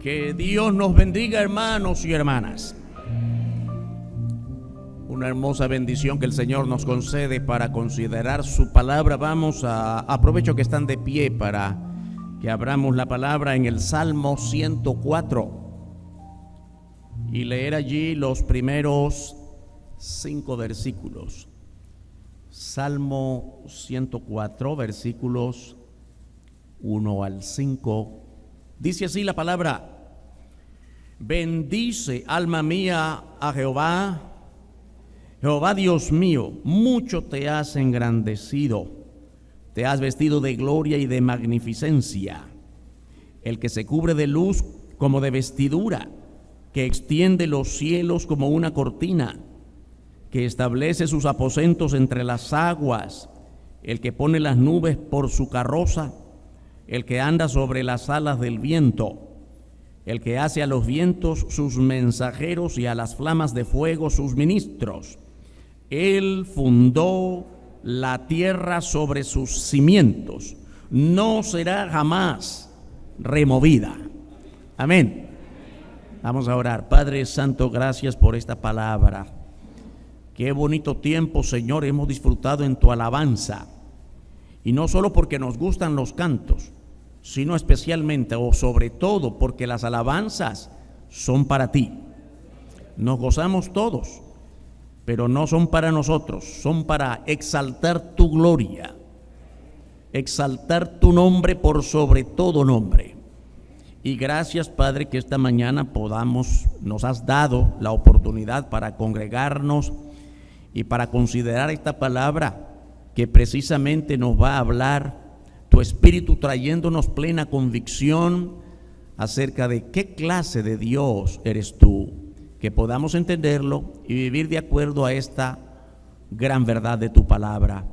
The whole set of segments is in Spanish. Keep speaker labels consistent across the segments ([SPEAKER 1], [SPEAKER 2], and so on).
[SPEAKER 1] Que Dios nos bendiga, hermanos y hermanas. Una hermosa bendición que el Señor nos concede para considerar su palabra. Aprovecho que están de pie para que abramos la palabra en el Salmo 104 y leer allí los primeros 5 versículos. Salmo 104, versículos 1 al 5. Dice así la palabra: bendice, alma mía, a Jehová. Jehová Dios mío, mucho te has engrandecido, te has vestido de gloria y de magnificencia. El que se cubre de luz como de vestidura, que extiende los cielos como una cortina, que establece sus aposentos entre las aguas, el que pone las nubes por su carroza, el que anda sobre las alas del viento, el que hace a los vientos sus mensajeros y a las flamas de fuego sus ministros. Él fundó la tierra sobre sus cimientos, no será jamás removida. Amén. Vamos a orar. Padre Santo, gracias por esta palabra. Qué bonito tiempo, Señor, hemos disfrutado en tu alabanza. Y no solo porque nos gustan los cantos, sino especialmente o sobre todo porque las alabanzas son para ti. Nos gozamos todos, pero no son para nosotros, son para exaltar tu gloria, exaltar tu nombre por sobre todo nombre. Y gracias, Padre, que esta mañana nos has dado la oportunidad para congregarnos y para considerar esta palabra que precisamente nos va a hablar tu Espíritu, trayéndonos plena convicción acerca de qué clase de Dios eres tú, que podamos entenderlo y vivir de acuerdo a esta gran verdad de tu palabra.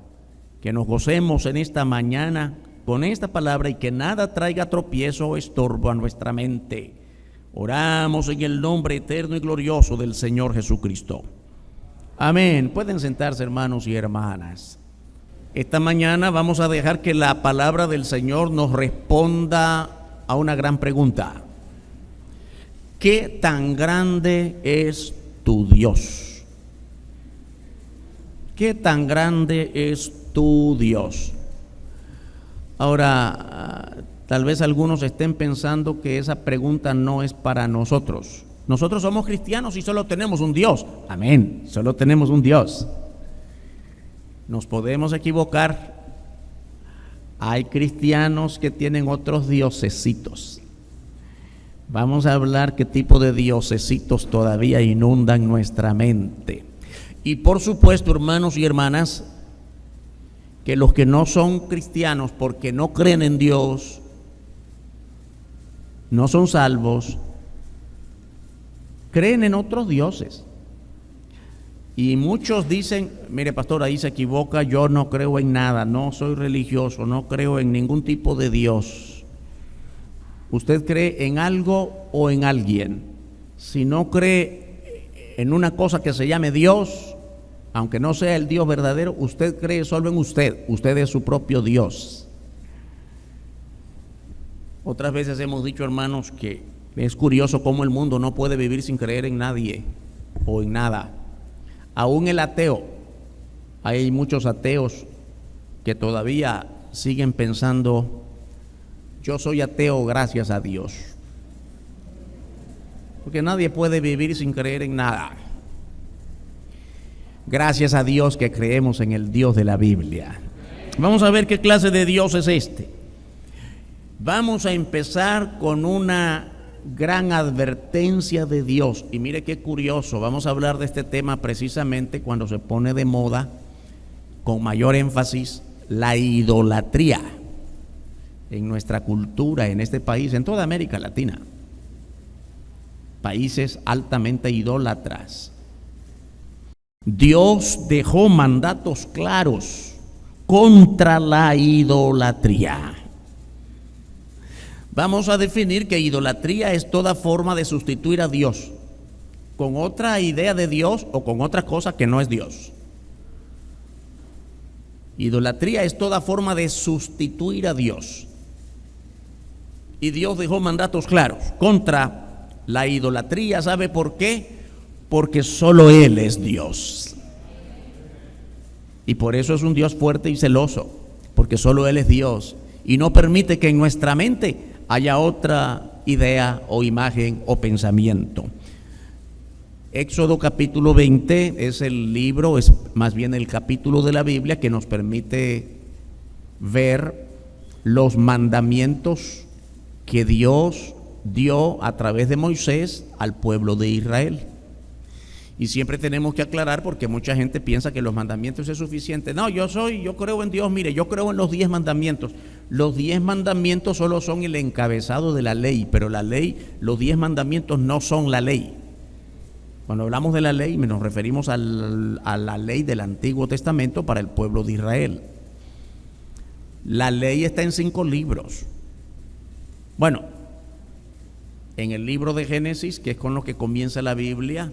[SPEAKER 1] Que nos gocemos en esta mañana con esta palabra y que nada traiga tropiezo o estorbo a nuestra mente. Oramos en el nombre eterno y glorioso del Señor Jesucristo. Amén. Pueden sentarse, hermanos y hermanas. Esta mañana vamos a dejar que la palabra del Señor nos responda a una gran pregunta. ¿Qué tan grande es tu Dios? ¿Qué tan grande es tu Dios? Ahora, tal vez algunos estén pensando que esa pregunta no es para nosotros. Nosotros somos cristianos y solo tenemos un Dios. Amén, solo tenemos un Dios. Nos podemos equivocar. Hay cristianos que tienen otros diosesitos. Vamos a hablar qué tipo de diosesitos todavía inundan nuestra mente. Y por supuesto, hermanos y hermanas, que los que no son cristianos porque no creen en Dios, no son salvos, creen en otros dioses. Y muchos dicen: mire, pastor, ahí se equivoca, yo no creo en nada, no soy religioso, no creo en ningún tipo de Dios. ¿Usted cree en algo o en alguien? Si no cree en una cosa que se llame Dios, aunque no sea el Dios verdadero, usted cree solo en usted. Usted es su propio Dios. Otras veces hemos dicho, hermanos, que es curioso cómo el mundo no puede vivir sin creer en nadie o en nada. Aún el ateo, hay muchos ateos que todavía siguen pensando: yo soy ateo gracias a Dios. Porque nadie puede vivir sin creer en nada. Gracias a Dios que creemos en el Dios de la Biblia. Vamos a ver qué clase de Dios es este. Vamos a empezar con una gran advertencia de Dios. Y mire qué curioso, vamos a hablar de este tema precisamente cuando se pone de moda, con mayor énfasis, la idolatría en nuestra cultura, en este país, en toda América Latina. Países altamente idólatras. Dios dejó mandatos claros contra la idolatría. Vamos a definir que idolatría es toda forma de sustituir a Dios con otra idea de Dios o con otra cosa que no es Dios. Idolatría es toda forma de sustituir a Dios. Y Dios dejó mandatos claros contra la idolatría. ¿Sabe por qué? Porque solo Él es Dios. Y por eso es un Dios fuerte y celoso, porque solo Él es Dios y no permite que en nuestra mente haya otra idea o imagen o pensamiento. Éxodo capítulo 20 es el libro, es más bien el capítulo de la Biblia que nos permite ver los mandamientos que Dios dio a través de Moisés al pueblo de Israel. Y siempre tenemos que aclarar, porque mucha gente piensa que los mandamientos es suficiente. No, yo creo en Dios. Mire, yo creo en los 10 mandamientos. Los 10 mandamientos solo son el encabezado de la ley, pero la ley, los 10 mandamientos no son la ley. Cuando hablamos de la ley, nos referimos a la ley del Antiguo Testamento para el pueblo de Israel. La ley está en 5 libros. Bueno, en el libro de Génesis, que es con lo que comienza la Biblia,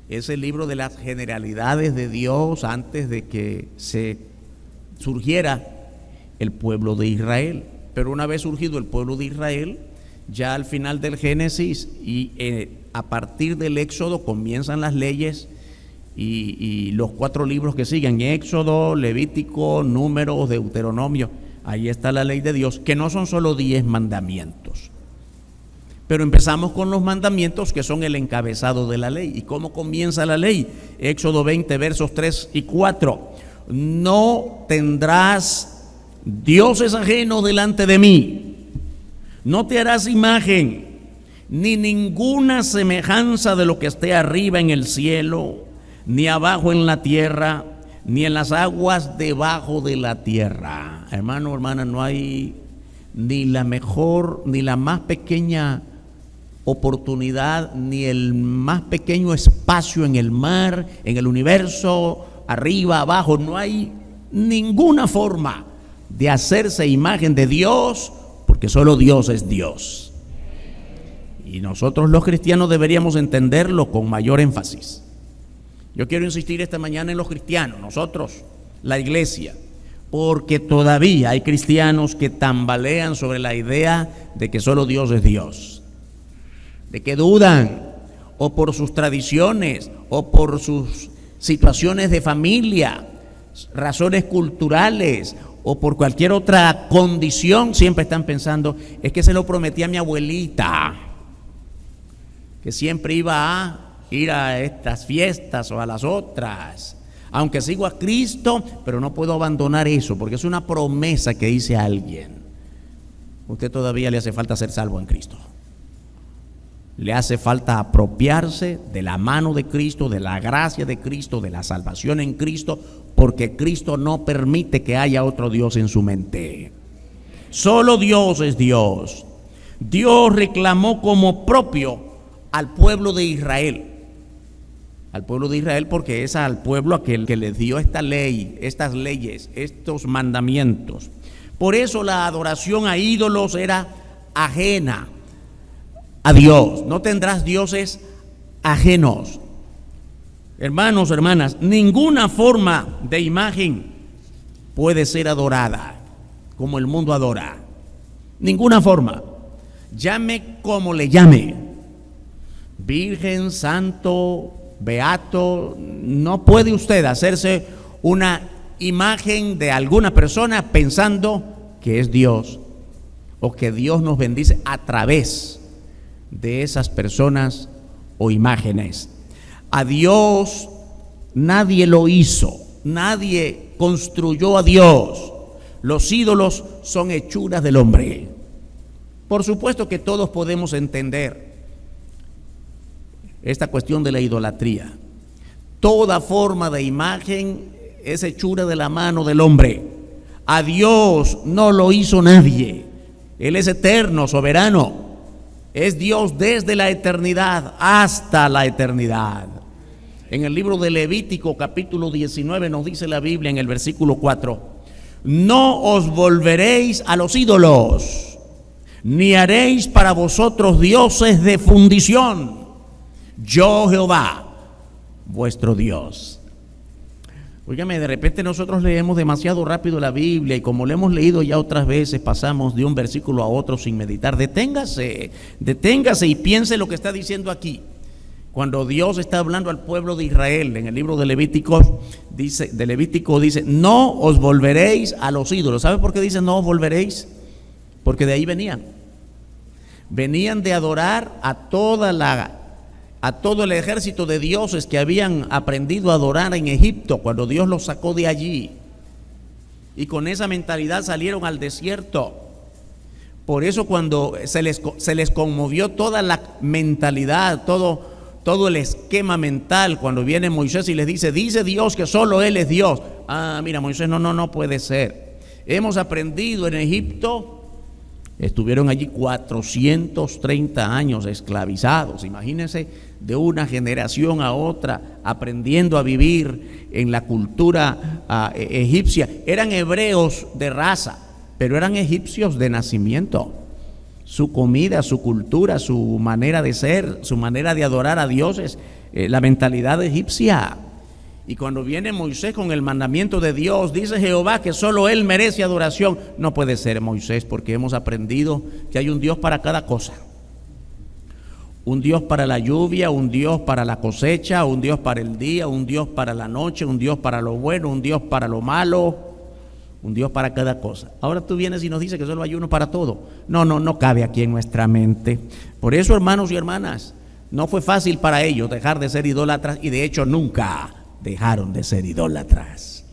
[SPEAKER 1] es el libro de las generalidades de Dios antes de que se surgiera el pueblo de Israel. Pero una vez surgido el pueblo de Israel, ya al final del Génesis y a partir del Éxodo comienzan las leyes y los 4 libros que siguen: Éxodo, Levítico, Números, Deuteronomio. Ahí está la ley de Dios, que no son solo 10 mandamientos. Pero empezamos con los mandamientos que son el encabezado de la ley. ¿Y cómo comienza la ley? Éxodo 20, versos 3 y 4. No tendrás dioses ajenos delante de mí. No te harás imagen, ni ninguna semejanza de lo que esté arriba en el cielo, ni abajo en la tierra, ni en las aguas debajo de la tierra. Hermano, hermana, no hay ni la mejor, ni la más pequeña oportunidad, ni el más pequeño espacio en el mar, en el universo, arriba, abajo. No hay ninguna forma de hacerse imagen de Dios, porque solo Dios es Dios. Y nosotros los cristianos deberíamos entenderlo con mayor énfasis. Yo quiero insistir esta mañana en los cristianos, nosotros, la iglesia, porque todavía hay cristianos que tambalean sobre la idea de que solo Dios es Dios, de que dudan, o por sus tradiciones, o por sus situaciones de familia, razones culturales, o por cualquier otra condición, siempre están pensando: es que se lo prometí a mi abuelita, que siempre iba a ir a estas fiestas o a las otras, aunque sigo a Cristo, pero no puedo abandonar eso, porque es una promesa que hice a alguien. Usted todavía le hace falta ser salvo en Cristo. Le hace falta apropiarse de la mano de Cristo, de la gracia de Cristo, de la salvación en Cristo, porque Cristo no permite que haya otro Dios en su mente. Solo Dios es Dios. Dios reclamó como propio al pueblo de Israel. Al pueblo de Israel, porque es al pueblo aquel que les dio esta ley, estas leyes, estos mandamientos. Por eso la adoración a ídolos era ajena a Dios. No tendrás dioses ajenos. Hermanos, hermanas, ninguna forma de imagen puede ser adorada como el mundo adora. Ninguna forma. Llame como le llame. Virgen, santo, beato, no puede usted hacerse una imagen de alguna persona pensando que es Dios o que Dios nos bendice a través de esas personas o imágenes. A Dios nadie lo hizo, nadie construyó a Dios. Los ídolos son hechuras del hombre. Por supuesto que todos podemos entender esta cuestión de la idolatría. Toda forma de imagen es hechura de la mano del hombre. A Dios no lo hizo nadie. Él es eterno, soberano. Es Dios desde la eternidad hasta la eternidad. En el libro de Levítico capítulo 19 nos dice la Biblia en el versículo 4: no os volveréis a los ídolos, ni haréis para vosotros dioses de fundición. Yo Jehová, vuestro Dios. Óigame, de repente nosotros leemos demasiado rápido la Biblia y como lo hemos leído ya otras veces, pasamos de un versículo a otro sin meditar. Deténgase y piense lo que está diciendo aquí. Cuando Dios está hablando al pueblo de Israel, en el libro de Levítico dice, no os volveréis a los ídolos. ¿Sabe por qué dice no os volveréis? Porque de ahí venían. Venían de adorar a todo el ejército de dioses que habían aprendido a adorar en Egipto cuando Dios los sacó de allí. Y con esa mentalidad salieron al desierto. Por eso cuando se les conmovió toda la mentalidad, todo el esquema mental, cuando viene Moisés y les dice Dios que solo Él es Dios. Mira, Moisés, no puede ser. Hemos aprendido en Egipto. Estuvieron allí 430 años esclavizados. Imagínense, de una generación a otra, aprendiendo a vivir en la cultura egipcia. Eran hebreos de raza, pero eran egipcios de nacimiento. Su comida, su cultura, su manera de ser, su manera de adorar a dioses, la mentalidad egipcia. Y cuando viene Moisés con el mandamiento de Dios, dice Jehová que solo Él merece adoración. No puede ser, Moisés, porque hemos aprendido que hay un Dios para cada cosa. Un Dios para la lluvia, un Dios para la cosecha, un Dios para el día, un Dios para la noche, un Dios para lo bueno, un Dios para lo malo, un Dios para cada cosa. Ahora tú vienes y nos dices que solo hay uno para todo. No cabe aquí en nuestra mente. Por eso, hermanos y hermanas, no fue fácil para ellos dejar de ser idólatras y de hecho nunca dejaron de ser idólatras.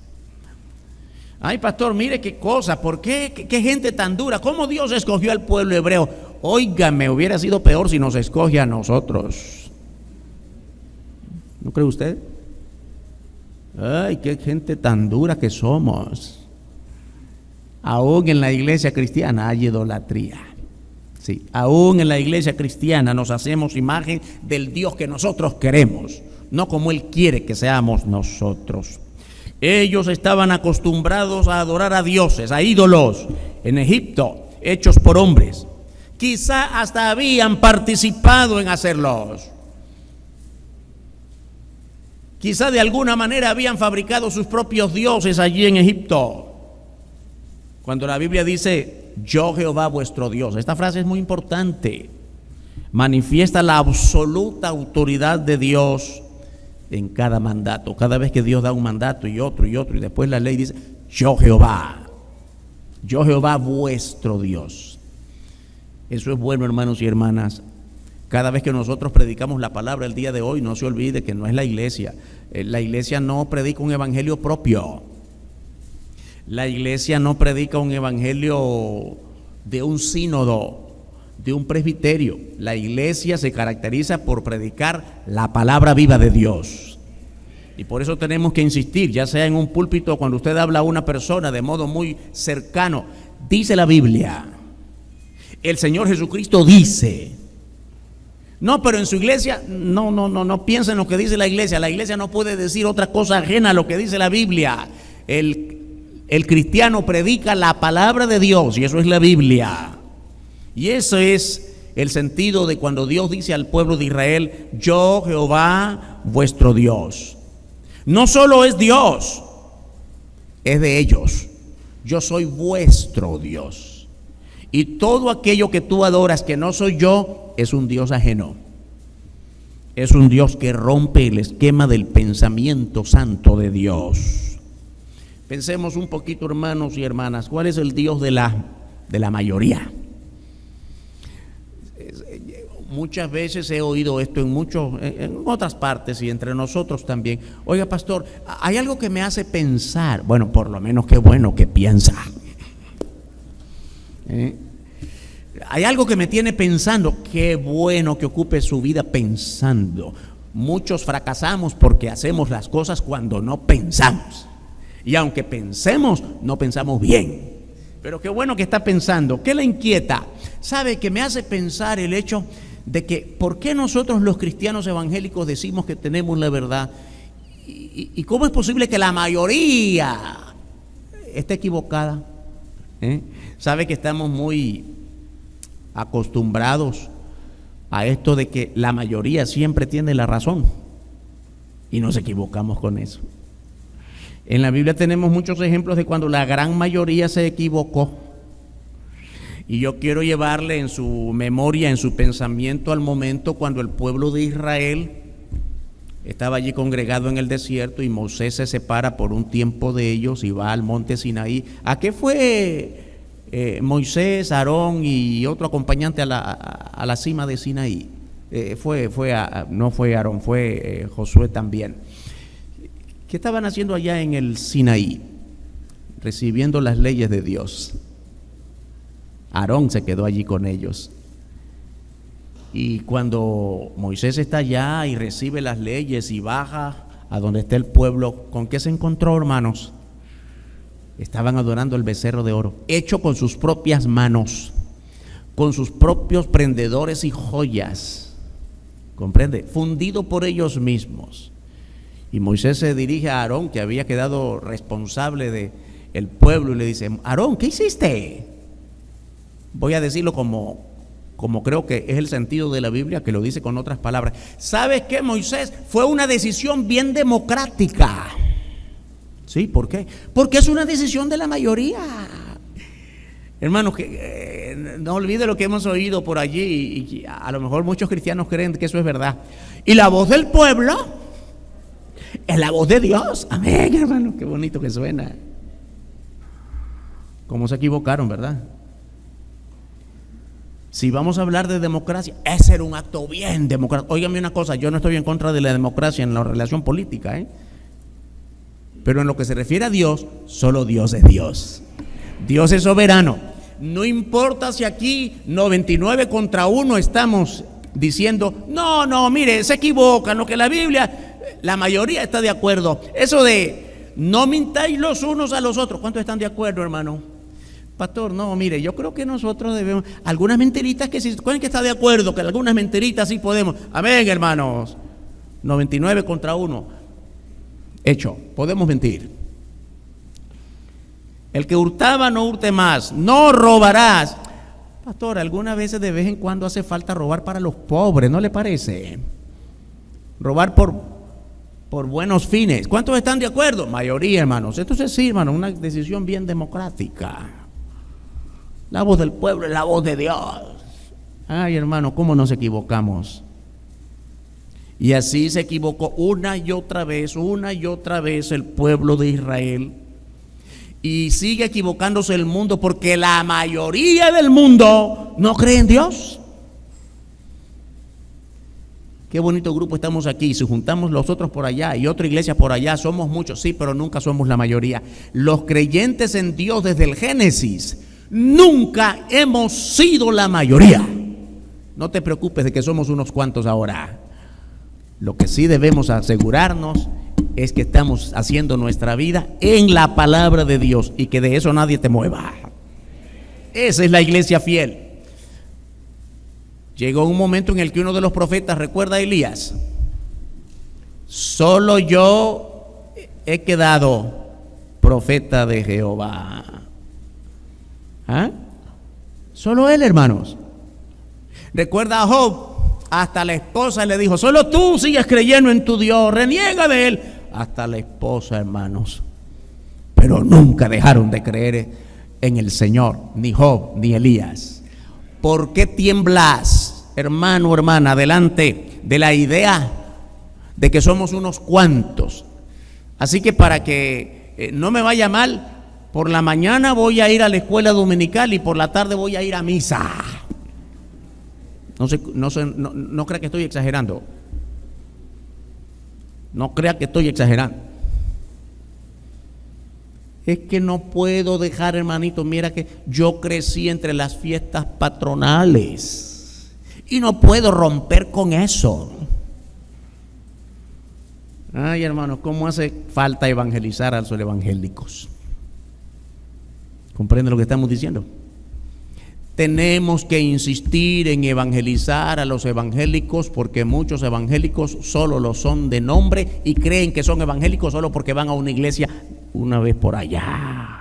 [SPEAKER 1] Ay, pastor, mire qué cosa, ¿por qué? ¿Qué gente tan dura? ¿Cómo Dios escogió al pueblo hebreo? Óigame, hubiera sido peor si nos escoge a nosotros. ¿No cree usted? Ay, qué gente tan dura que somos. Aún en la iglesia cristiana hay idolatría. Sí, aún en la iglesia cristiana nos hacemos imagen del Dios que nosotros queremos, no como Él quiere que seamos nosotros. Ellos estaban acostumbrados a adorar a dioses, a ídolos, en Egipto, hechos por hombres. Quizá hasta habían participado en hacerlos. Quizá de alguna manera habían fabricado sus propios dioses allí en Egipto. Cuando la Biblia dice, yo Jehová vuestro Dios, esta frase es muy importante. Manifiesta la absoluta autoridad de Dios en cada mandato. Cada vez que Dios da un mandato y otro, y después la ley dice, yo Jehová vuestro Dios. Eso es bueno, hermanos y hermanas. Cada vez que nosotros predicamos la palabra el día de hoy, no se olvide que no es la iglesia. La iglesia no predica un evangelio propio. La iglesia no predica un evangelio de un sínodo, de un presbiterio. La iglesia se caracteriza por predicar la palabra viva de Dios. Y por eso tenemos que insistir, ya sea en un púlpito, cuando usted habla a una persona de modo muy cercano, dice la Biblia. El Señor Jesucristo dice. No, pero en su iglesia, no piensen en lo que dice la iglesia. La iglesia no puede decir otra cosa ajena a lo que dice la Biblia. El cristiano predica la palabra de Dios y eso es la Biblia. Y eso es el sentido de cuando Dios dice al pueblo de Israel, yo Jehová vuestro Dios. No solo es Dios, es de ellos. Yo soy vuestro Dios. Y todo aquello que tú adoras que no soy yo, es un Dios ajeno. Es un Dios que rompe el esquema del pensamiento santo de Dios. Pensemos un poquito, hermanos y hermanas, ¿cuál es el Dios de la mayoría? Muchas veces he oído esto en otras partes y entre nosotros también. Oiga, pastor, hay algo que me hace pensar. Bueno, por lo menos qué bueno que piensa. Hay algo que me tiene pensando. Qué bueno que ocupe su vida pensando. Muchos fracasamos porque hacemos las cosas cuando no pensamos. Y aunque pensemos, no pensamos bien. Pero qué bueno que está pensando. ¿Qué le inquieta? ¿Sabe que me hace pensar el hecho de que por qué nosotros los cristianos evangélicos decimos que tenemos la verdad? ¿Y cómo es posible que la mayoría esté equivocada? ¿Sabe que estamos muy acostumbrados a esto de que la mayoría siempre tiene la razón? Y nos equivocamos con eso. En la Biblia tenemos muchos ejemplos de cuando la gran mayoría se equivocó. Y yo quiero llevarle en su memoria, en su pensamiento, al momento cuando el pueblo de Israel estaba allí congregado en el desierto y Moisés se separa por un tiempo de ellos y va al monte Sinaí. ¿A qué fue Moisés, Aarón y otro acompañante a la cima de Sinaí? No fue Aarón, fue Josué también. ¿Qué estaban haciendo allá en el Sinaí? Recibiendo las leyes de Dios. Aarón se quedó allí con ellos. Y cuando Moisés está allá y recibe las leyes y baja a donde está el pueblo, ¿con qué se encontró, hermanos? Estaban adorando el becerro de oro, hecho con sus propias manos, con sus propios prendedores y joyas. ¿Comprende? Fundido por ellos mismos. Y Moisés se dirige a Aarón, que había quedado responsable del pueblo, y le dice: Aarón, ¿qué hiciste? Voy a decirlo como creo que es el sentido de la Biblia, que lo dice con otras palabras. ¿Sabes qué, Moisés? Fue una decisión bien democrática. ¿Sí? ¿Por qué? Porque es una decisión de la mayoría. Hermanos, no olvide lo que hemos oído por allí, y a lo mejor muchos cristianos creen que eso es verdad. Y la voz del pueblo es la voz de Dios. Amén, hermano, qué bonito que suena. ¿Cómo se equivocaron, verdad? Si vamos a hablar de democracia, ese era un acto bien democrático. Óigame una cosa, yo no estoy en contra de la democracia en la relación política, pero en lo que se refiere a Dios, solo Dios es Dios. Dios es soberano. No importa si aquí 99 contra 1 estamos diciendo: no, mire, se equivocan, lo que la Biblia, la mayoría está de acuerdo. Eso de no mintáis los unos a los otros, ¿cuántos están de acuerdo, hermano? Pastor, no, mire, yo creo que nosotros debemos, algunas mentiritas que sí, ¿cuál que está de acuerdo? Que algunas mentiritas sí podemos. Amén, hermanos. 99 contra 1. Hecho, podemos mentir. El que hurtaba no hurte más, no robarás. Pastor, algunas veces de vez en cuando hace falta robar para los pobres, ¿no le parece? Robar por buenos fines. ¿Cuántos están de acuerdo? Mayoría, hermanos. Entonces sí, hermano, una decisión bien democrática. La voz del pueblo es la voz de Dios. Ay, hermano, ¿cómo nos equivocamos? Y así se equivocó una y otra vez el pueblo de Israel. Y sigue equivocándose el mundo, porque la mayoría del mundo no cree en Dios. Qué bonito grupo estamos aquí. Si juntamos los otros por allá y otra iglesia por allá, somos muchos, sí, pero nunca somos la mayoría. Los creyentes en Dios desde el Génesis nunca hemos sido la mayoría. No te preocupes de que somos unos cuantos ahora. Lo que sí debemos asegurarnos es que estamos haciendo nuestra vida en la palabra de Dios y que de eso nadie te mueva. Esa es la iglesia fiel. Llegó un momento en el que uno de los profetas, recuerda a Elías: solo yo he quedado profeta de Jehová. Solo él, hermanos. Recuerda a Job, hasta la esposa le dijo: solo tú sigues creyendo en tu Dios, reniega de él. Hasta la esposa, hermanos. Pero nunca dejaron de creer en el Señor, ni Job ni Elías. ¿Por qué tiemblas, hermano, hermana, delante de la idea de que somos unos cuantos? Así que para que no me vaya mal, por la mañana voy a ir a la escuela dominical y por la tarde voy a ir a misa. No crea que estoy exagerando. No crea que estoy exagerando. Es que no puedo dejar, hermanito, mira que yo crecí entre las fiestas patronales y no puedo romper con eso. Ay, hermano, ¿cómo hace falta evangelizar a los evangélicos? ¿Comprende lo que estamos diciendo? Tenemos que insistir en evangelizar a los evangélicos, porque muchos evangélicos solo lo son de nombre y creen que son evangélicos solo porque van a una iglesia una vez por allá.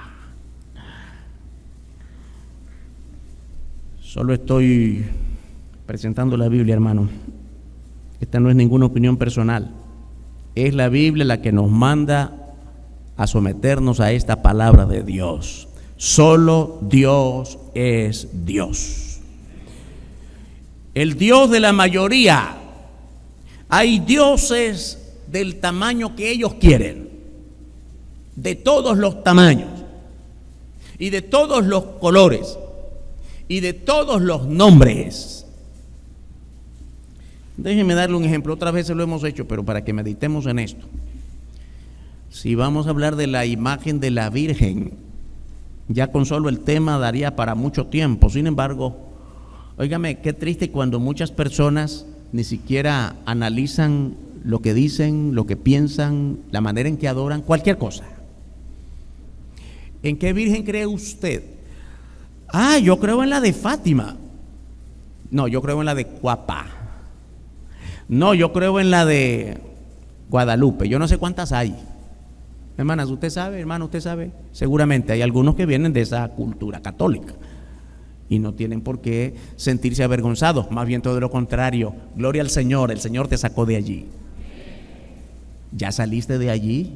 [SPEAKER 1] Solo estoy presentando la Biblia, hermano. Esta no es ninguna opinión personal. Es la Biblia la que nos manda a someternos a esta palabra de Dios. Solo Dios es Dios. El Dios de la mayoría. Hay dioses del tamaño que ellos quieren, de todos los tamaños, y de todos los colores, y de todos los nombres. Déjenme darle un ejemplo. Otras veces lo hemos hecho, pero para que meditemos en esto. Si vamos a hablar de la imagen de la Virgen, ya con solo el tema daría para mucho tiempo. Sin embargo, óigame, qué triste cuando muchas personas ni siquiera analizan lo que dicen, lo que piensan, la manera en que adoran, cualquier cosa. ¿En qué Virgen cree usted? Yo creo en la de Fátima. No, yo creo en la de Cuapa. No, yo creo en la de Guadalupe. Yo no sé cuántas hay. Hermanas, usted sabe, hermano, usted sabe. Seguramente hay algunos que vienen de esa cultura católica y no tienen por qué sentirse avergonzados. Más bien todo lo contrario. Gloria al Señor, el Señor te sacó de allí. ¿Ya saliste de allí?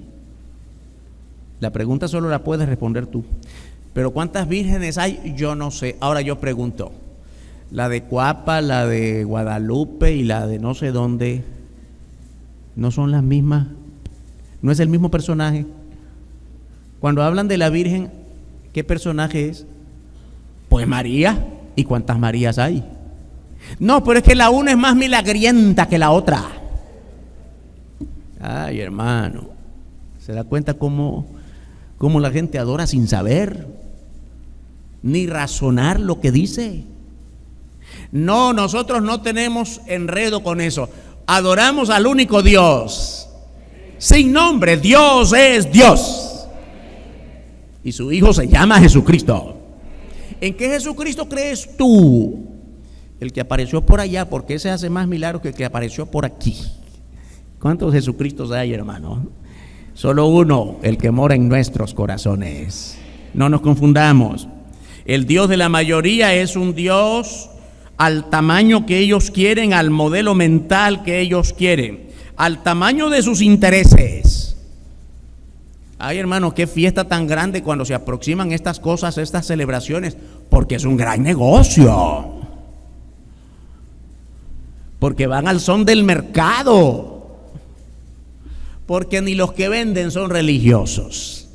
[SPEAKER 1] La pregunta solo la puedes responder tú. Pero ¿cuántas vírgenes hay? Yo no sé. Ahora yo pregunto, la de Cuapa, la de Guadalupe y la de no sé dónde, ¿no son las mismas? ¿No es el mismo personaje? Cuando hablan de la Virgen, ¿qué personaje es? Pues María. ¿Y cuántas Marías hay? No, pero es que la una es más milagrienta que la otra. Ay, hermano, ¿se da cuenta cómo la gente adora sin saber ni razonar lo que dice? No, nosotros no tenemos enredo con eso. Adoramos al único Dios, sin nombre. Dios es Dios y su Hijo se llama Jesucristo. ¿En qué Jesucristo crees tú? El que apareció por allá, porque ese hace más milagros que el que apareció por aquí. ¿Cuántos Jesucristos hay, hermano? Solo uno, el que mora en nuestros corazones. No nos confundamos. El Dios de la mayoría es un Dios al tamaño que ellos quieren, al modelo mental que ellos quieren, al tamaño de sus intereses. Ay, hermano, qué fiesta tan grande cuando se aproximan estas cosas, estas celebraciones, porque es un gran negocio. Porque van al son del mercado. Porque ni los que venden son religiosos,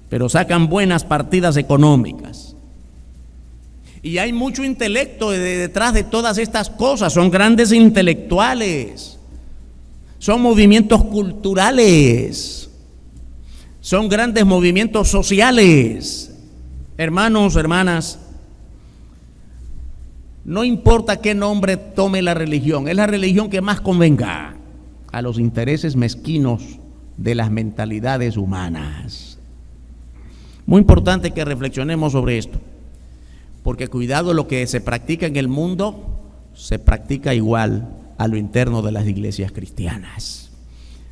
[SPEAKER 1] pero sacan buenas partidas económicas. Y hay mucho intelecto detrás de todas estas cosas. Son grandes intelectuales, son movimientos culturales, son grandes movimientos sociales. Hermanos, hermanas, no importa qué nombre tome la religión, es la religión que más convenga a los intereses mezquinos de las mentalidades humanas. Muy importante que reflexionemos sobre esto, porque cuidado, lo que se practica en el mundo se practica igual a lo interno de las iglesias cristianas.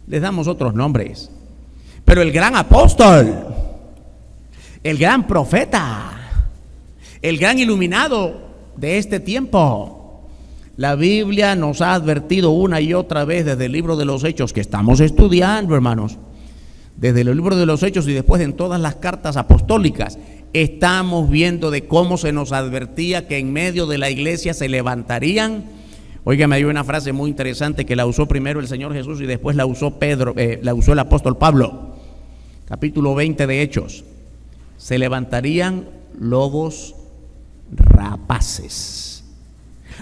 [SPEAKER 1] Les damos otros nombres, pero el gran apóstol, el gran profeta, el gran iluminado de este tiempo, la Biblia nos ha advertido una y otra vez desde el libro de los Hechos, que estamos estudiando, hermanos, desde el libro de los Hechos y después en todas las cartas apostólicas, estamos viendo de cómo se nos advertía que en medio de la iglesia se levantarían. Óigame, hay una frase muy interesante que la usó primero el Señor Jesús y después la usó la usó el apóstol Pablo. Capítulo 20 de Hechos. Se levantarían lobos rapaces.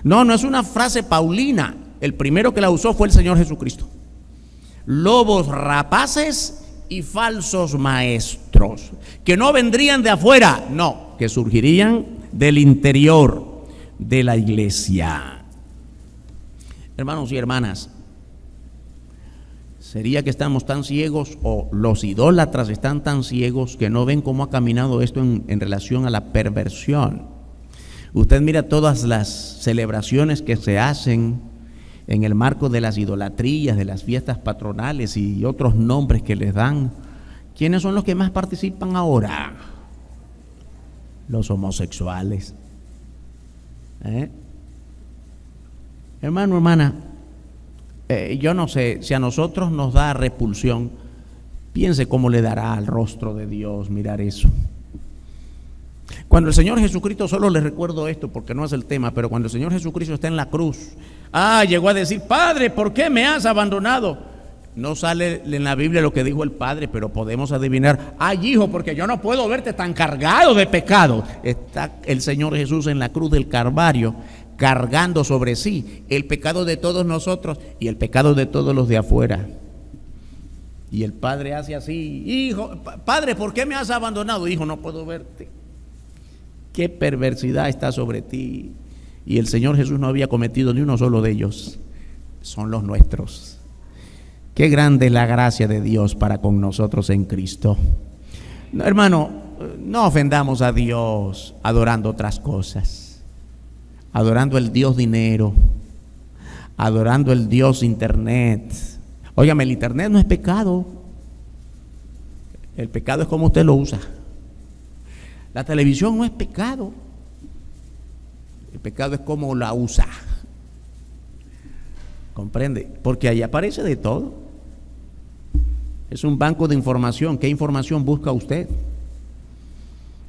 [SPEAKER 1] No es una frase paulina. El primero que la usó fue el Señor Jesucristo. Lobos rapaces y falsos maestros, que no vendrían de afuera, no, que surgirían del interior de la iglesia. Hermanos y hermanas, ¿sería que estamos tan ciegos o los idólatras están tan ciegos que no ven cómo ha caminado esto en relación a la perversión? Usted mira todas las celebraciones que se hacen en el marco de las idolatrías, de las fiestas patronales y otros nombres que les dan. ¿Quiénes son los que más participan ahora? Los homosexuales. Hermano, hermana, yo no sé si a nosotros nos da repulsión Piense cómo le dará al rostro de Dios mirar eso. Cuando el Señor Jesucristo, solo les recuerdo esto porque no es el tema, pero cuando el Señor Jesucristo está en la cruz, llegó a decir: Padre, ¿por qué me has abandonado? No sale en la Biblia lo que dijo el Padre, pero podemos adivinar: hijo, porque yo no puedo verte tan cargado de pecado. Está el Señor Jesús en la cruz del Calvario, cargando sobre sí el pecado de todos nosotros y el pecado de todos los de afuera. Y el Padre hace así: hijo, Padre, ¿por qué me has abandonado? Hijo, no puedo verte. ¿Qué perversidad está sobre ti? Y el Señor Jesús no había cometido ni uno solo de ellos. Son los nuestros. Qué grande es la gracia de Dios para con nosotros en Cristo. No, hermano, no ofendamos a Dios adorando otras cosas, adorando el Dios dinero, adorando el Dios internet. Óigame, el internet no es pecado. El pecado es como usted lo usa. La televisión no es pecado. El pecado es como la usa. ¿Comprende? Porque ahí aparece de todo. Es un banco de información. ¿Qué información busca usted?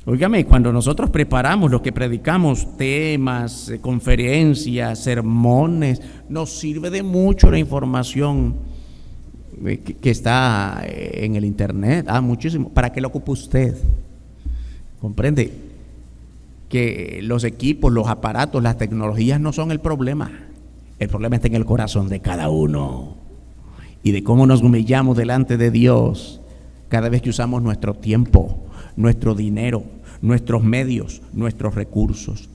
[SPEAKER 1] Óigame, cuando nosotros preparamos lo que predicamos, temas, conferencias, sermones, nos sirve de mucho la información que está en el internet. Muchísimo. ¿Para qué lo ocupa usted? ¿Comprende? Que los equipos, los aparatos, las tecnologías no son el problema. El problema está en el corazón de cada uno y de cómo nos humillamos delante de Dios cada vez que usamos nuestro tiempo, nuestro dinero, nuestros medios, nuestros recursos.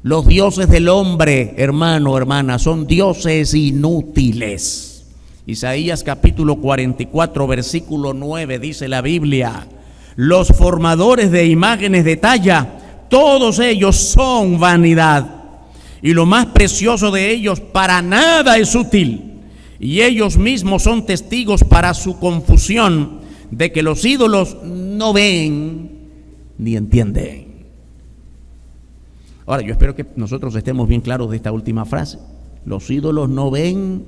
[SPEAKER 1] Los dioses del hombre, hermano, hermana, son dioses inútiles. Isaías capítulo 44, versículo 9 dice la Biblia: los formadores de imágenes de talla, todos ellos son vanidad, y lo más precioso de ellos para nada es útil, y ellos mismos son testigos para su confusión de que los ídolos no ven ni entienden. Ahora, yo espero que nosotros estemos bien claros de esta última frase: los ídolos no ven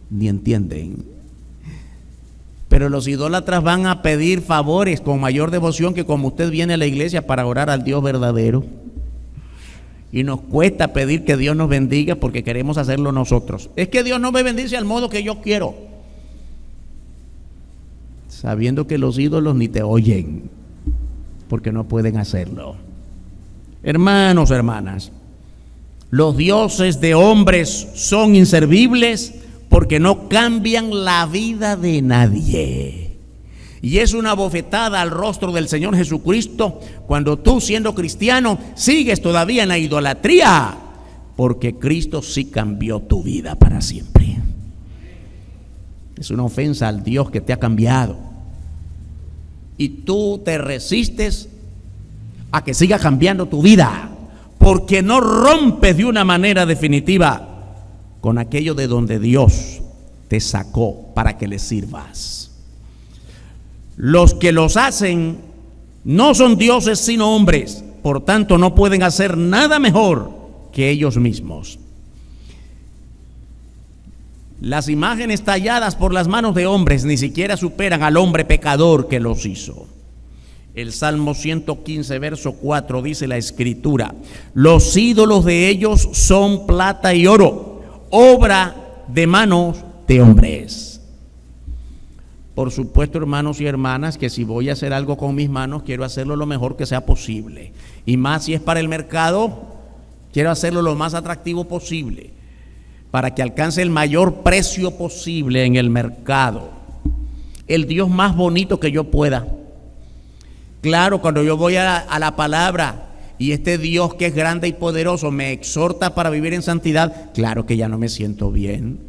[SPEAKER 1] ni entienden. Pero los idólatras van a pedir favores con mayor devoción que como usted viene a la iglesia para orar al Dios verdadero. Y nos cuesta pedir que Dios nos bendiga porque queremos hacerlo nosotros. Es que Dios no me bendice al modo que yo quiero, sabiendo que los ídolos ni te oyen porque no pueden hacerlo. Hermanos, hermanas, los dioses de hombres son inservibles porque no cambian la vida de nadie. Y es una bofetada al rostro del Señor Jesucristo cuando tú, siendo cristiano, sigues todavía en la idolatría, porque Cristo sí cambió tu vida para siempre. Es una ofensa al Dios que te ha cambiado. Y tú te resistes a que siga cambiando tu vida, porque no rompes de una manera definitiva con aquello de donde Dios te sacó para que le sirvas. Los que los hacen no son dioses sino hombres, por tanto no pueden hacer nada mejor que ellos mismos. Las imágenes talladas por las manos de hombres ni siquiera superan al hombre pecador que los hizo. El Salmo 115, verso 4 dice la Escritura: los ídolos de ellos son plata y oro, obra de manos de hombres. Por supuesto, hermanos y hermanas, que si voy a hacer algo con mis manos, quiero hacerlo lo mejor que sea posible. Y más si es para el mercado, quiero hacerlo lo más atractivo posible, para que alcance el mayor precio posible en el mercado. El Dios más bonito que yo pueda. Claro, cuando yo voy a la palabra y este Dios que es grande y poderoso me exhorta para vivir en santidad, claro que ya no me siento bien.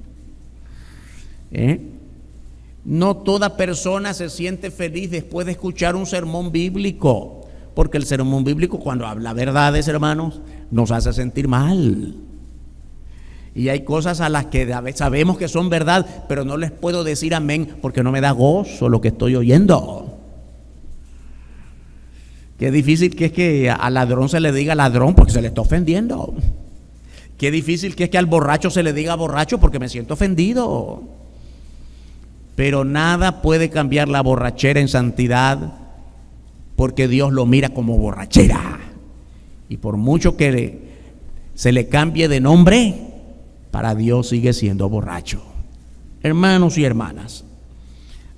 [SPEAKER 1] No toda persona se siente feliz después de escuchar un sermón bíblico, porque el sermón bíblico, cuando habla verdades, hermanos, nos hace sentir mal. Y hay cosas a las que sabemos que son verdad, pero no les puedo decir amén porque no me da gozo lo que estoy oyendo. Qué difícil que es que al ladrón se le diga ladrón porque se le está ofendiendo. Qué difícil que es que al borracho se le diga borracho porque me siento ofendido. Pero nada puede cambiar la borrachera en santidad, porque Dios lo mira como borrachera. Y por mucho que se le cambie de nombre, para Dios sigue siendo borracho. Hermanos y hermanas,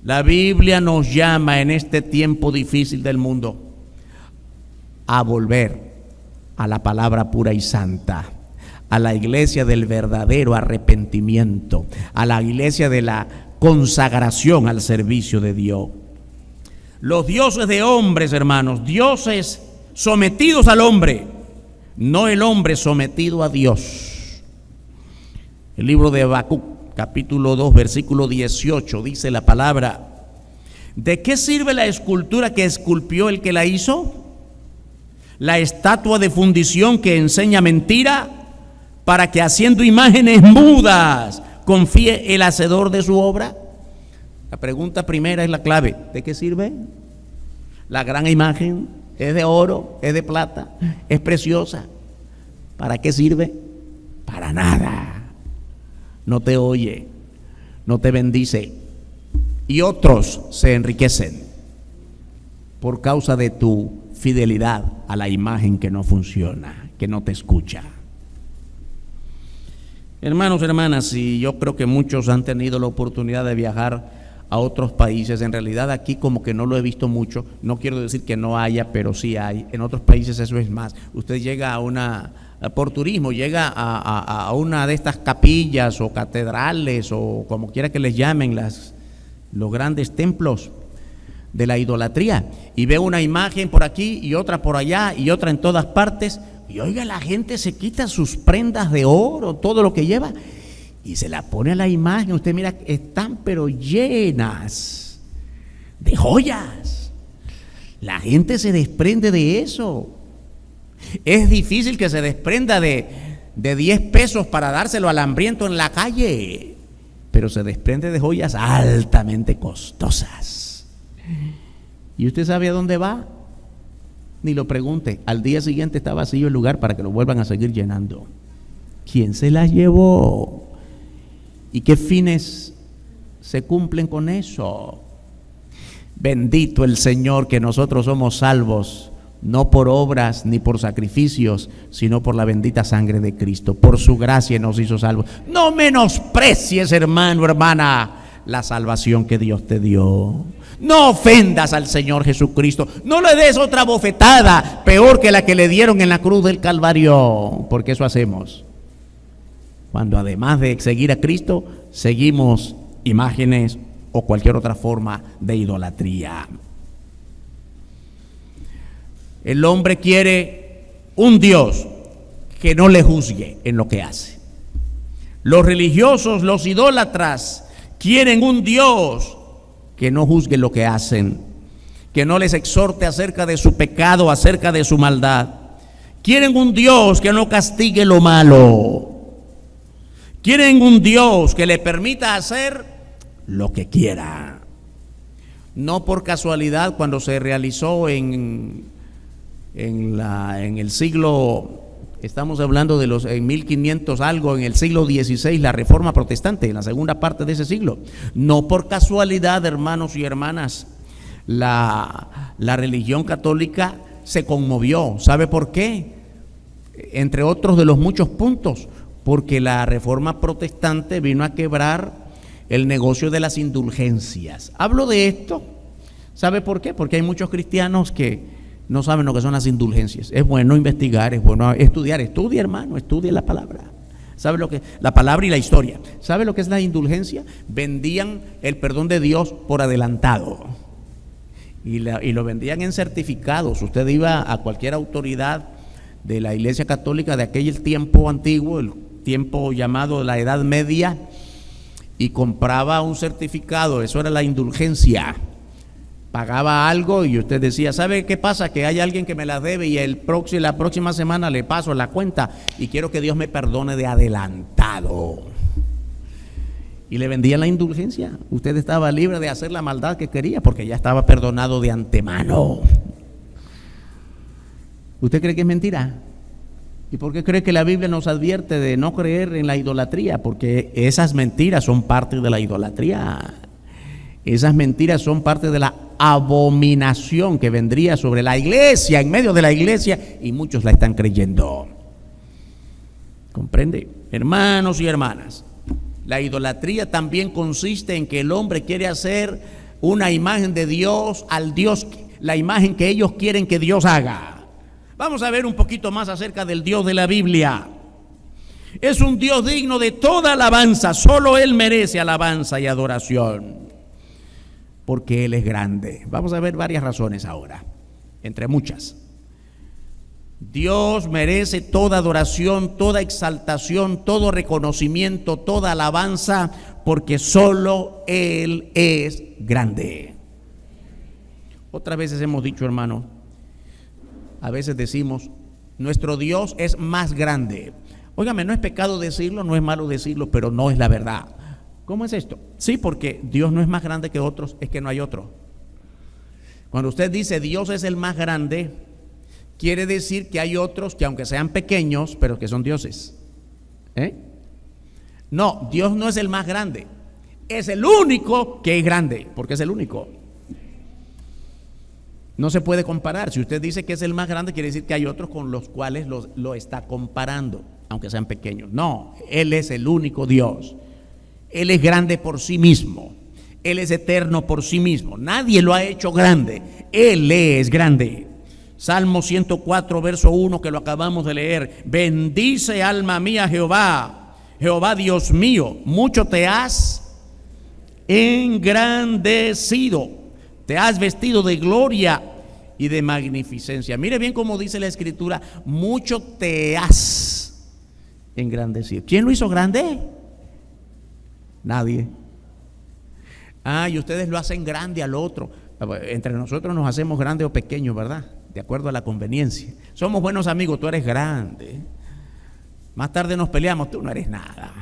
[SPEAKER 1] la Biblia nos llama en este tiempo difícil del mundo a volver a la palabra pura y santa, a la iglesia del verdadero arrepentimiento, a la iglesia de la consagración al servicio de Dios. Los dioses de hombres, hermanos, dioses sometidos al hombre, no el hombre sometido a Dios. El libro de Habacuc, capítulo 2, versículo 18, dice la palabra: ¿de qué sirve la escultura que esculpió el que la hizo? La estatua de fundición que enseña mentira, para que haciendo imágenes mudas confíe el hacedor de su obra. La pregunta primera es la clave: ¿de qué sirve? La gran imagen es de oro, es de plata, es preciosa. ¿Para qué sirve? Para nada. No te oye, no te bendice, y otros se enriquecen por causa de tu fidelidad a la imagen que no funciona, que no te escucha. Hermanos, hermanas, y yo creo que muchos han tenido la oportunidad de viajar a otros países. En realidad aquí como que no lo he visto mucho. No quiero decir que no haya, pero sí hay. En otros países eso es más. Usted llega por turismo, llega a una de estas capillas o catedrales o como quiera que les llamen, los grandes templos de la idolatría, y ve una imagen por aquí y otra por allá y otra en todas partes, y oiga, la gente se quita sus prendas de oro, todo lo que lleva, y se la pone a la imagen. Usted mira, están pero llenas de joyas. La gente se desprende de eso. Es difícil que se desprenda de 10 pesos para dárselo al hambriento en la calle, pero se desprende de joyas altamente costosas. ¿Y usted sabe a dónde va? Ni lo pregunte. Al día siguiente está vacío el lugar para que lo vuelvan a seguir llenando. ¿Quién se las llevó? ¿Y qué fines se cumplen con eso? Bendito el Señor, que nosotros somos salvos, no por obras ni por sacrificios, sino por la bendita sangre de Cristo. Por su gracia nos hizo salvos. No menosprecies, hermano, hermana, la salvación que Dios te dio. No ofendas al Señor Jesucristo. No le des otra bofetada peor que la que le dieron en la cruz del Calvario, porque eso hacemos cuando, además de seguir a Cristo, seguimos imágenes o cualquier otra forma de idolatría. El hombre quiere un Dios que no le juzgue en lo que hace. Los religiosos, los idólatras, quieren un Dios que no juzgue lo que hacen, que no les exhorte acerca de su pecado, acerca de su maldad. Quieren un Dios que no castigue lo malo. Quieren un Dios que le permita hacer lo que quiera. No por casualidad, cuando se realizó en el siglo, estamos hablando de en 1500 algo, en el siglo XVI, la Reforma Protestante, en la segunda parte de ese siglo. No por casualidad, hermanos y hermanas, la religión católica se conmovió. ¿Sabe por qué? Entre otros de los muchos puntos, porque la Reforma Protestante vino a quebrar el negocio de las indulgencias. Hablo de esto, ¿sabe por qué? Porque hay muchos cristianos que no saben lo que son las indulgencias. Es bueno investigar, es bueno estudiar. Estudie, hermano, estudie la palabra. ¿Sabe lo que? La palabra y la historia. ¿Sabe lo que es la indulgencia? Vendían el perdón de Dios por adelantado. Y lo vendían en certificados. Usted iba a cualquier autoridad de la Iglesia Católica de aquel tiempo antiguo, el tiempo llamado la Edad Media, y compraba un certificado. Eso era la indulgencia. Pagaba algo y usted decía, ¿sabe qué pasa? Que hay alguien que me la debe y la próxima semana le paso la cuenta y quiero que Dios me perdone de adelantado. Y le vendían la indulgencia. Usted estaba libre de hacer la maldad que quería porque ya estaba perdonado de antemano. ¿Usted cree que es mentira? ¿Y por qué cree que la Biblia nos advierte de no creer en la idolatría? Porque esas mentiras son parte de la idolatría. Esas mentiras son parte de la abominación que vendría sobre la iglesia, en medio de la iglesia, y muchos la están creyendo. ¿Comprende? Hermanos y hermanas, la idolatría también consiste en que el hombre quiere hacer una imagen de Dios al Dios, la imagen que ellos quieren que Dios haga. Vamos a ver un poquito más acerca del Dios de la Biblia. Es un Dios digno de toda alabanza, solo Él merece alabanza y adoración, porque Él es grande. Vamos a ver varias razones ahora, entre muchas. Dios merece toda adoración, toda exaltación, todo reconocimiento, toda alabanza, porque solo Él es grande. Otras veces hemos dicho, hermano, a veces decimos, nuestro Dios es más grande. Óigame, no es pecado decirlo, no es malo decirlo, pero no es la verdad. ¿Cómo es esto? Sí, porque Dios no es más grande que otros, es que no hay otro. Cuando usted dice Dios es el más grande, quiere decir que hay otros que aunque sean pequeños, pero que son dioses. No, Dios no es el más grande, es el único que es grande, porque es el único. No se puede comparar. Si usted dice que es el más grande, quiere decir que hay otros con los cuales lo está comparando, aunque sean pequeños. No, Él es el único Dios. Él es grande por sí mismo. Él es eterno por sí mismo. Nadie lo ha hecho grande. Él es grande. Salmo 104, verso 1, que lo acabamos de leer. Bendice, alma mía, Jehová. Jehová, Dios mío, mucho te has engrandecido. Te has vestido de gloria y de magnificencia. Mire bien cómo dice la Escritura. Mucho te has engrandecido. ¿Quién lo hizo grande? Nadie. Y ustedes lo hacen grande al otro. Entre nosotros nos hacemos grande o pequeño, ¿verdad? De acuerdo a la conveniencia. Somos buenos amigos, tú eres grande. Más tarde nos peleamos, tú no eres nada.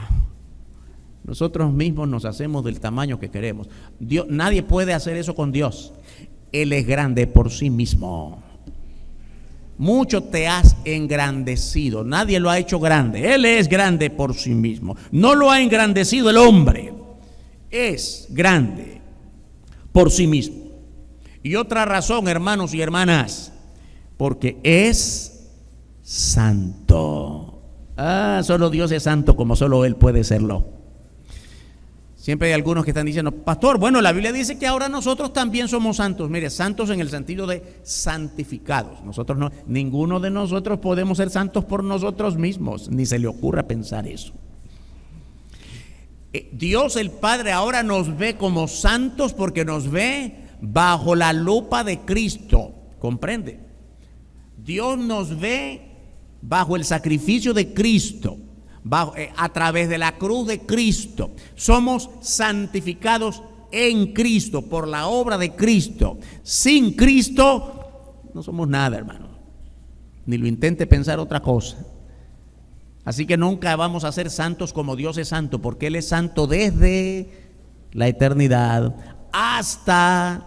[SPEAKER 1] Nosotros mismos nos hacemos del tamaño que queremos. Dios, nadie puede hacer eso con Dios. Él es grande por sí mismo. Mucho te has engrandecido. Nadie lo ha hecho grande. Él es grande por sí mismo. No lo ha engrandecido el hombre. Es grande por sí mismo. Y otra razón, hermanos y hermanas, porque es santo. Solo Dios es santo como solo Él puede serlo. Siempre hay algunos que están diciendo, pastor, bueno, la Biblia dice que ahora nosotros también somos santos. Mire, santos en el sentido de santificados. Nosotros no, ninguno de nosotros podemos ser santos por nosotros mismos, ni se le ocurra pensar eso. Dios el Padre ahora nos ve como santos porque nos ve bajo la lupa de Cristo. ¿Comprende? Dios nos ve bajo el sacrificio de Cristo. A través de la cruz de Cristo. Somos santificados en Cristo, por la obra de Cristo. Sin Cristo no somos nada, hermano. Ni lo intente pensar otra cosa. Así que nunca vamos a ser santos como Dios es santo, porque Él es santo desde la eternidad hasta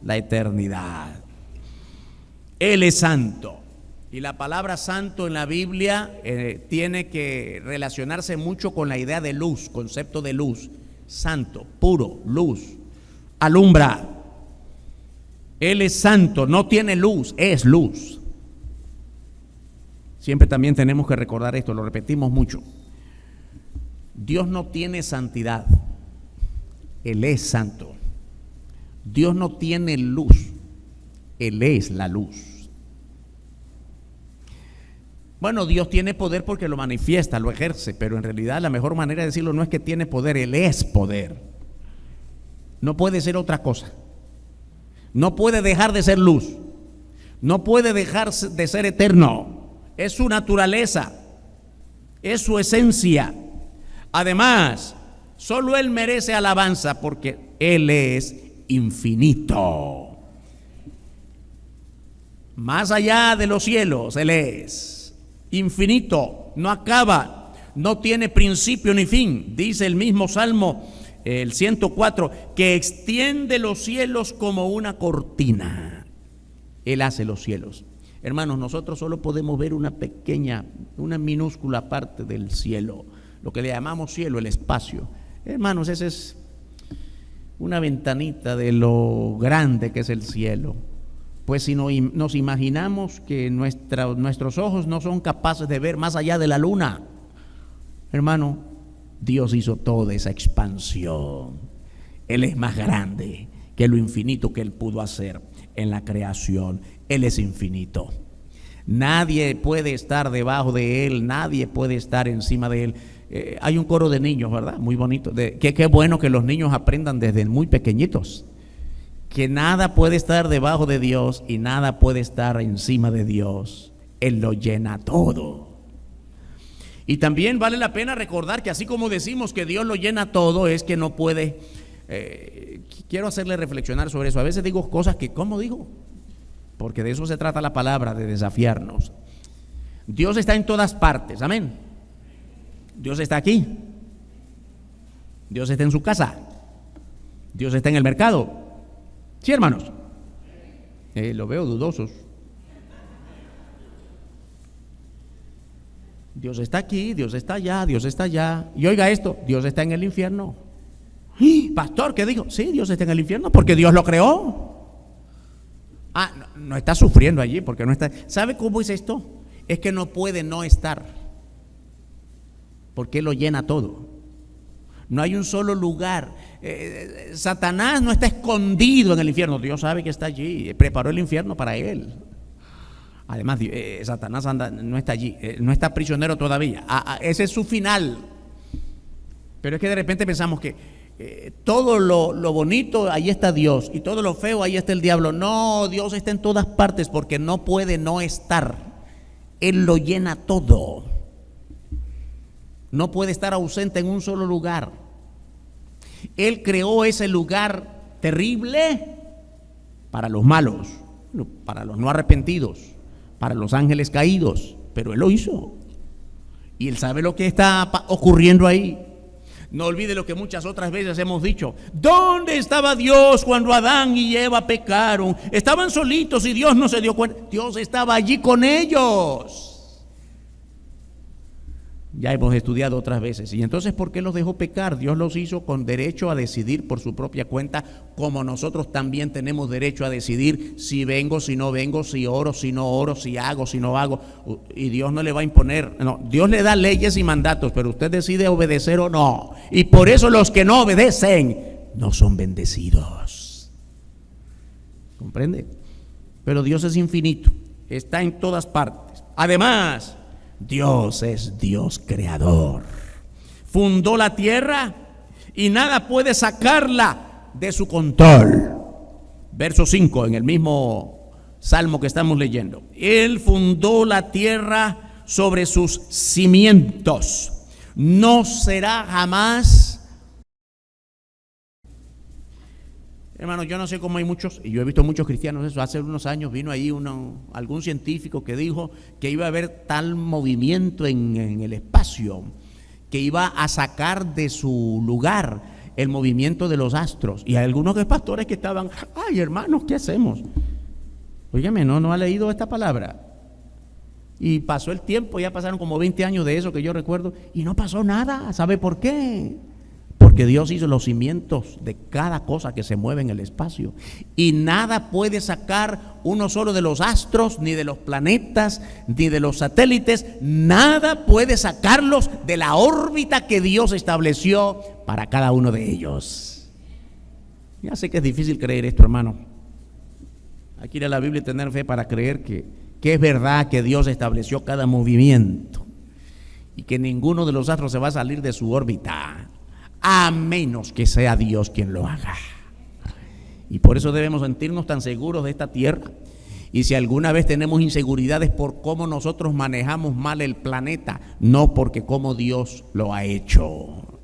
[SPEAKER 1] la eternidad. Él es santo. Y la palabra santo en la Biblia tiene que relacionarse mucho con la idea de luz, concepto de luz. Santo, puro, luz, alumbra. Él es santo, no tiene luz, es luz. Siempre también tenemos que recordar esto, lo repetimos mucho. Dios no tiene santidad, Él es santo. Dios no tiene luz, Él es la luz. Bueno, Dios tiene poder porque lo manifiesta, lo ejerce, pero en realidad la mejor manera de decirlo no es que tiene poder, Él es poder. No puede ser otra cosa. No puede dejar de ser luz. No puede dejar de ser eterno. Es su naturaleza, es su esencia. Además, solo Él merece alabanza porque Él es infinito. Más allá de los cielos, Él es infinito, no acaba, no tiene principio ni fin. Dice el mismo Salmo, el 104, que extiende los cielos como una cortina. Él hace los cielos. Hermanos, nosotros solo podemos ver una pequeña, una minúscula parte del cielo, lo que le llamamos cielo, el espacio. Hermanos, ese es una ventanita de lo grande que es el cielo. Pues si nos imaginamos que nuestros ojos no son capaces de ver más allá de la luna, hermano, Dios hizo toda esa expansión. Él es más grande que lo infinito que Él pudo hacer en la creación. Él es infinito. Nadie puede estar debajo de Él, nadie puede estar encima de Él. Hay un coro de niños, ¿verdad? Muy bonito. Qué bueno que los niños aprendan desde muy pequeñitos que nada puede estar debajo de Dios y nada puede estar encima de Dios. Él lo llena todo. Y también vale la pena recordar que así como decimos que Dios lo llena todo, es que no puede. Quiero hacerle reflexionar sobre eso. A veces digo cosas que, ¿cómo digo? Porque de eso se trata la palabra, de desafiarnos. Dios está en todas partes, amén. Dios está aquí. Dios está en su casa. Dios está en el mercado. Sí, hermanos. Lo veo dudosos. Dios está aquí, Dios está allá, Dios está allá. Y oiga esto, Dios está en el infierno. Pastor, ¿qué dijo? Sí, Dios está en el infierno porque Dios lo creó. No está sufriendo allí porque no está. ¿Sabe cómo es esto? Es que no puede no estar, porque Él lo llena todo. No hay un solo lugar. Satanás no está escondido en el infierno. Dios sabe que está allí. Preparó el infierno para él. Además, Satanás no está allí. No está prisionero todavía. Ese es su final. Pero es que de repente pensamos que todo lo bonito, ahí está Dios. Y todo lo feo, ahí está el diablo. No, Dios está en todas partes porque no puede no estar. Él lo llena todo. No puede estar ausente en un solo lugar. Él creó ese lugar terrible para los malos, para los no arrepentidos, para los ángeles caídos, pero Él lo hizo. Y Él sabe lo que está ocurriendo ahí. No olvide lo que muchas otras veces hemos dicho. ¿Dónde estaba Dios cuando Adán y Eva pecaron? Estaban solitos y Dios no se dio cuenta. Dios estaba allí con ellos. Ya hemos estudiado otras veces. Y entonces, ¿por qué los dejó pecar? Dios los hizo con derecho a decidir por su propia cuenta, como nosotros también tenemos derecho a decidir si vengo, si no vengo, si oro, si no oro, si hago, si no hago. Y Dios no le va a imponer. No, Dios le da leyes y mandatos, pero usted decide obedecer o no. Y por eso los que no obedecen no son bendecidos. ¿Comprende? Pero Dios es infinito, está en todas partes. Además, Dios es Dios creador. Fundó la tierra y nada puede sacarla de su control. Verso 5 en el mismo salmo que estamos leyendo. Él fundó la tierra sobre sus cimientos. No será jamás. Hermano, yo no sé cómo hay muchos, y yo he visto muchos cristianos eso. Hace unos años vino ahí algún científico que dijo que iba a haber tal movimiento en el espacio que iba a sacar de su lugar el movimiento de los astros. Y hay algunos pastores que estaban, ay hermanos, ¿qué hacemos? Óigame, no ha leído esta palabra. Y pasó el tiempo, ya pasaron como 20 años de eso que yo recuerdo, y no pasó nada. ¿Sabe por qué? Porque Dios hizo los cimientos de cada cosa que se mueve en el espacio. Y nada puede sacar uno solo de los astros, ni de los planetas, ni de los satélites. Nada puede sacarlos de la órbita que Dios estableció para cada uno de ellos. Ya sé que es difícil creer esto, hermano. Hay que ir a la Biblia y tener fe para creer que es verdad que Dios estableció cada movimiento y que ninguno de los astros se va a salir de su órbita, a menos que sea Dios quien lo haga. Y por eso debemos sentirnos tan seguros de esta tierra. Y si alguna vez tenemos inseguridades por cómo nosotros manejamos mal el planeta, no porque cómo Dios lo ha hecho.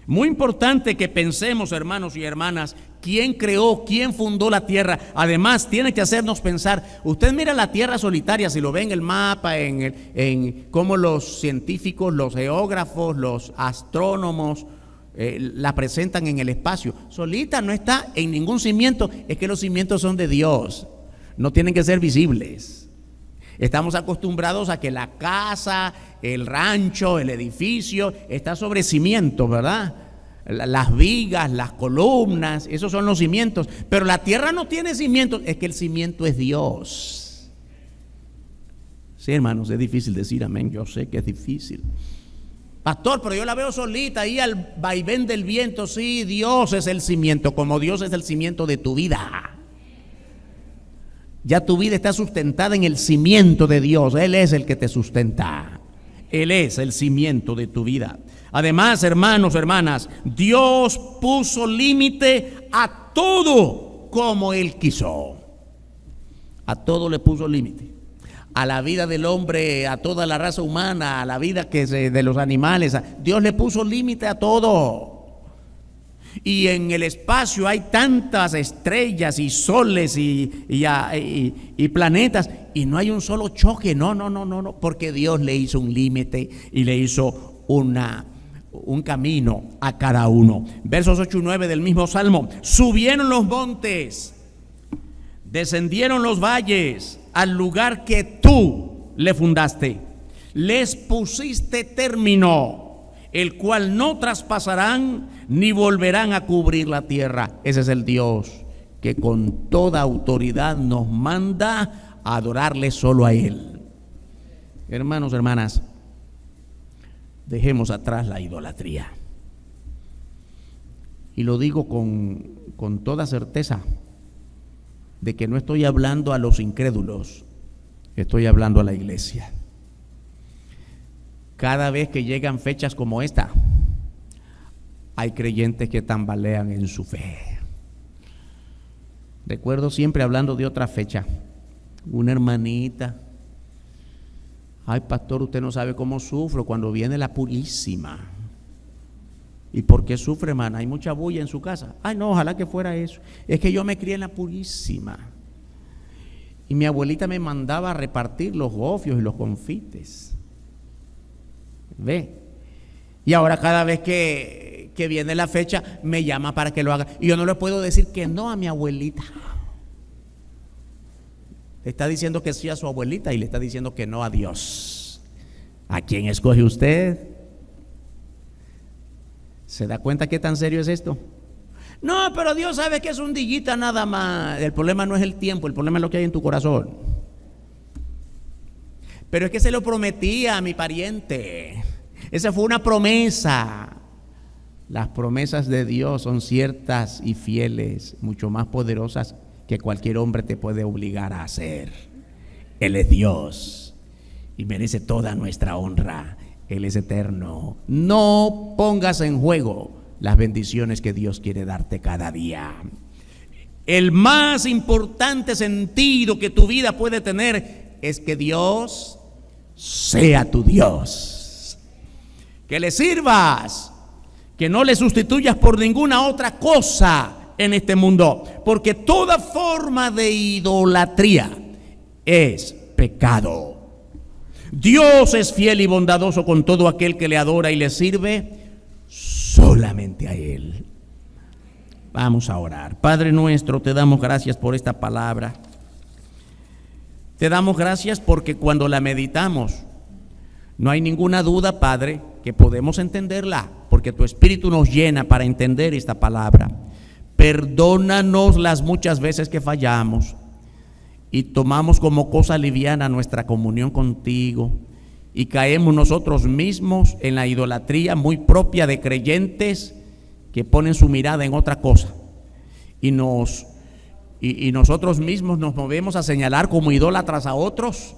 [SPEAKER 1] Muy importante que pensemos, hermanos y hermanas, quién creó, quién fundó la tierra. Además, tiene que hacernos pensar. Usted mira la tierra solitaria, si lo ve en el mapa, en cómo los científicos, los geógrafos, los astrónomos la presentan en el espacio. Solita, no está en ningún cimiento. Es que los cimientos son de Dios, no tienen que ser visibles. Estamos acostumbrados a que la casa, el rancho, el edificio está sobre cimientos, ¿verdad? las vigas, las columnas, esos son los cimientos. Pero la tierra no tiene cimientos, es que el cimiento es Dios. Sí, hermanos, es difícil decir amén, yo sé que es difícil. Pastor, pero yo la veo solita ahí al vaivén del viento. Sí, Dios es el cimiento, como Dios es el cimiento de tu vida. Ya tu vida está sustentada en el cimiento de Dios. Él es el que te sustenta. Él es el cimiento de tu vida. Además, hermanos, hermanas, Dios puso límite a todo como Él quiso. A todo le puso límite. A la vida del hombre, a toda la raza humana, a la vida de los animales. Dios le puso límite a todo. Y en el espacio hay tantas estrellas y soles y planetas, y no hay un solo choque. No, porque Dios le hizo un límite y le hizo un camino a cada uno. Versos 8 y 9 del mismo Salmo. Subieron los montes, descendieron los valles al lugar que tú le fundaste. Les pusiste término, el cual no traspasarán ni volverán a cubrir la tierra. Ese es el Dios que con toda autoridad nos manda a adorarle solo a Él. Hermanos, hermanas, dejemos atrás la idolatría. Y lo digo con toda certeza, de que no estoy hablando a los incrédulos, estoy hablando a la iglesia. Cada vez que llegan fechas como esta, hay creyentes que tambalean en su fe. Recuerdo siempre hablando de otra fecha, una hermanita: ay, pastor, usted no sabe cómo sufro cuando viene la Purísima. ¿Y por qué sufre, hermana? Hay mucha bulla en su casa. Ay, no, ojalá que fuera eso. Es que yo me crié en la Purísima y mi abuelita me mandaba a repartir los gofios y los confites. ¿Ve? Y ahora cada vez que viene la fecha me llama para que lo haga, y yo no le puedo decir que no a mi abuelita. Le está diciendo que sí a su abuelita y le está diciendo que no a Dios. ¿A quién escoge usted? ¿Se da cuenta qué tan serio es esto? No, pero Dios sabe que es un dillita nada más. El problema no es el tiempo, el problema es lo que hay en tu corazón. Pero es que se lo prometía a mi pariente. Esa fue una promesa. Las promesas de Dios son ciertas y fieles, mucho más poderosas que cualquier hombre te puede obligar a hacer. Él es Dios y merece toda nuestra honra. Él es eterno. No pongas en juego las bendiciones que Dios quiere darte cada día. El más importante sentido que tu vida puede tener es que Dios sea tu Dios, que le sirvas, que no le sustituyas por ninguna otra cosa en este mundo, porque toda forma de idolatría es pecado. Dios es fiel y bondadoso con todo aquel que le adora y le sirve solamente a Él. Vamos a orar. Padre nuestro, te damos gracias por esta palabra. Te damos gracias porque cuando la meditamos, no hay ninguna duda, Padre, que podemos entenderla, porque tu Espíritu nos llena para entender esta palabra. Perdónanos las muchas veces que fallamos y tomamos como cosa liviana nuestra comunión contigo, y caemos nosotros mismos en la idolatría muy propia de creyentes que ponen su mirada en otra cosa, y nosotros mismos nos movemos a señalar como idólatras a otros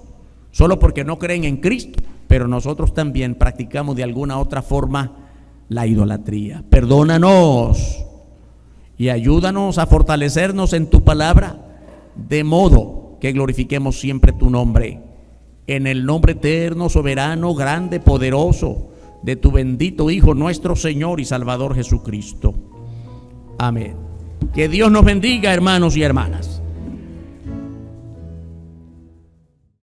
[SPEAKER 1] solo porque no creen en Cristo, pero nosotros también practicamos de alguna otra forma la idolatría. Perdónanos y ayúdanos a fortalecernos en tu palabra, de modo que glorifiquemos siempre tu nombre, en el nombre eterno, soberano, grande, poderoso de tu bendito Hijo, nuestro Señor y Salvador Jesucristo. Amén. Que Dios nos bendiga, hermanos y hermanas.